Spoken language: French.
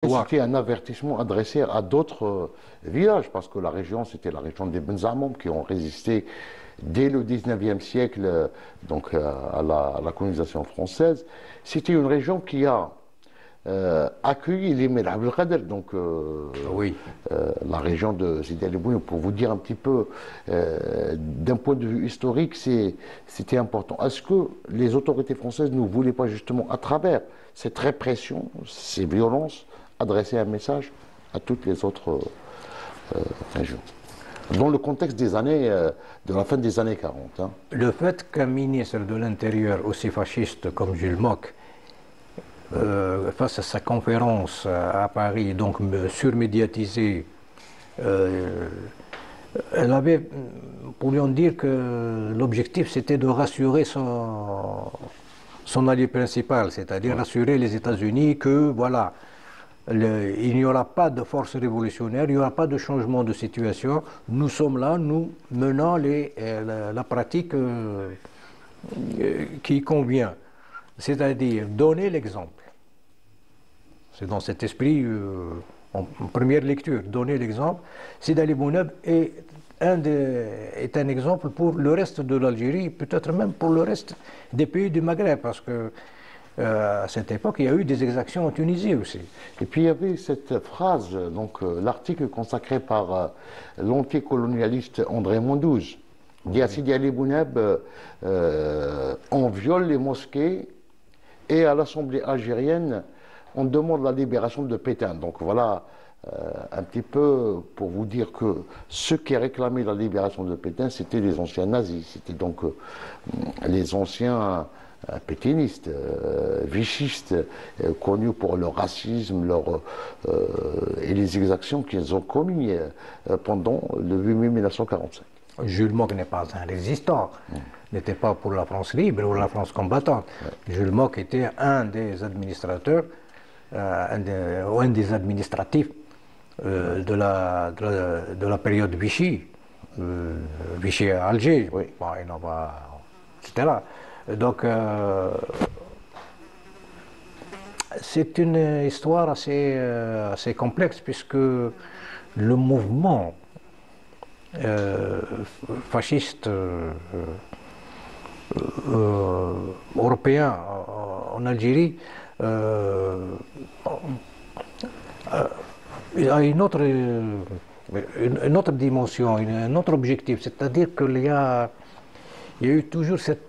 C'était un avertissement adressé à d'autres villages, parce que la région, c'était la région des Benzamoum qui ont résisté dès le 19e siècle à la colonisation française. C'était une région qui a accueilli les Mel Abdel Kader, Oui. la région de Sidi Ali Boumediene. Pour vous dire un petit peu, d'un point de vue historique, c'était important. Est-ce que les autorités françaises ne voulaient pas justement, à travers cette répression, ces violences, adresser un message à toutes les autres régions, dans le contexte des années, de la fin des années 40. Hein. Le fait qu'un ministre de l'Intérieur aussi fasciste comme Jules Mock fasse sa conférence à Paris, donc surmédiatisée, elle avait, pourrions dire que l'objectif c'était de rassurer son allié principal, c'est-à-dire rassurer les États-Unis que voilà, il n'y aura pas de force révolutionnaire, il n'y aura pas de changement de situation. Nous sommes là, nous menons la pratique qui convient, c'est-à-dire donner l'exemple. C'est dans cet esprit, en première lecture, donner l'exemple. Sidi Ali Boumediene est un exemple pour le reste de l'Algérie, peut-être même pour le reste des pays du Maghreb, parce que à cette époque, il y a eu des exactions en Tunisie aussi. Et puis il y avait cette phrase, l'article consacré par l'anticolonialiste André Mondouze, dit à Sidi Ali Boumediene, on viole les mosquées et à l'Assemblée algérienne, on demande la libération de Pétain. Donc voilà, un petit peu pour vous dire que ceux qui réclamaient la libération de Pétain, c'était les anciens nazis, c'était donc les anciens pétainistes, vichistes, connus pour leur racisme et les exactions qu'ils ont commis pendant le 8 mai 1945. Jules Mock n'est pas un résistant, n'était pas pour la France libre ou la France combattante. Jules Mock était un des administrateurs, un des administratifs de la période Vichy, Vichy à Alger, Oui. bon, etc. Donc, c'est une histoire assez complexe puisque le mouvement fasciste européen en Algérie il a une autre dimension, un autre objectif, c'est-à-dire qu'il y a eu toujours cette